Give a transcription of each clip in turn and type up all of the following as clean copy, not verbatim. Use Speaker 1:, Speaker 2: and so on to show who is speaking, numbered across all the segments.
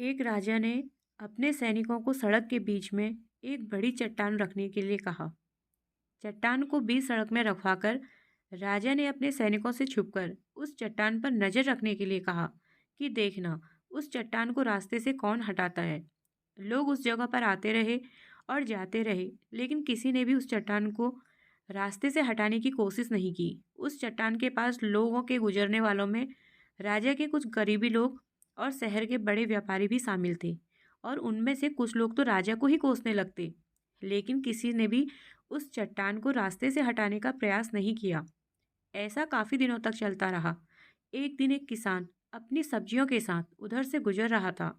Speaker 1: एक राजा ने अपने सैनिकों को सड़क के बीच में एक बड़ी चट्टान रखने के लिए कहा। चट्टान को बीच सड़क में रखवाकर राजा ने अपने सैनिकों से छुपकर उस चट्टान पर नजर रखने के लिए कहा कि देखना उस चट्टान को रास्ते से कौन हटाता है। लोग उस जगह पर आते रहे और जाते रहे, लेकिन किसी ने भी उस चट्टान को रास्ते से हटाने की कोशिश नहीं की। उस चट्टान के पास लोगों के गुजरने वालों में राजा के कुछ गरीबी लोग और शहर के बड़े व्यापारी भी शामिल थे, और उनमें से कुछ लोग तो राजा को ही कोसने लगते, लेकिन किसी ने भी उस चट्टान को रास्ते से हटाने का प्रयास नहीं किया। ऐसा काफी दिनों तक चलता रहा। एक दिन एक किसान अपनी सब्जियों के साथ उधर से गुजर रहा था।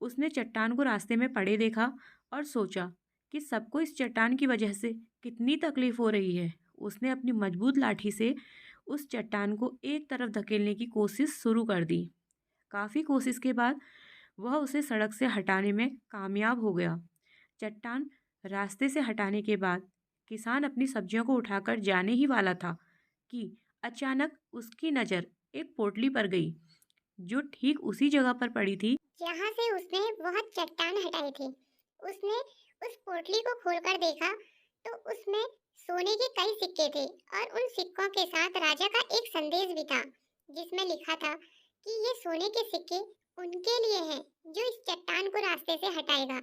Speaker 1: उसने चट्टान को रास्ते में पड़े देखा और सोचा कि सबको इस चट्टान की वजह से कितनी तकलीफ हो रही है। उसने अपनी मजबूत लाठी से उस चट्टान को एक तरफ धकेलने की कोशिश शुरू कर दी। काफ़ी कोशिश के बाद वह उसे सड़क से हटाने में कामयाब हो गया। चट्टान रास्ते से हटाने के बाद किसान अपनी सब्जियों को उठाकर जाने ही वाला था कि अचानक उसकी नज़र एक पोटली पर गई, जो ठीक उसी जगह पर पड़ी थी
Speaker 2: जहाँ से उसने वह चट्टान हटाई थी। उसने उस पोटली को खोलकर देखा तो उसमें सोने के कई सिक्के थे और उन सिक्कों के साथ राजा का एक संदेश भी था, जिसमें लिखा था कि ये सोने के सिक्के उनके लिए हैं जो इस चट्टान को रास्ते से हटाएगा।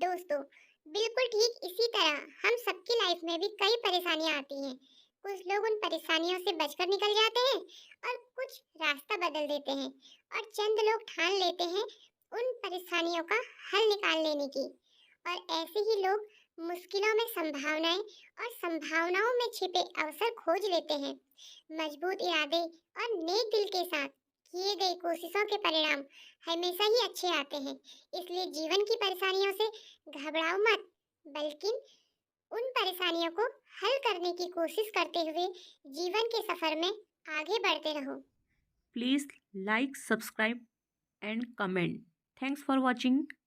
Speaker 2: दोस्तों, बिल्कुल ठीक इसी तरह हम सबकी लाइफ में भी कई परेशानियां आती हैं। कुछ लोग उन परेशानियों से बचकर निकल जाते हैं और कुछ रास्ता बदल देते हैं, और चंद लोग ठान लेते हैं उन परेशानियों का हल निकाल लेने की। और ऐसे ही लोग मुश्किलों में संभावनाएं और संभावनाओं में छिपे अवसर खोज लेते हैं। मजबूत इरादे और नेक दिल के साथ किए गए कोशिशों के परिणाम हमेशा ही अच्छे आते हैं। इसलिए जीवन की परेशानियों से घबराओ मत, बल्कि उन परेशानियों को हल करने की कोशिश करते हुए जीवन के सफर में आगे बढ़ते रहो।
Speaker 1: Please like, subscribe and comment. Thanks for watching.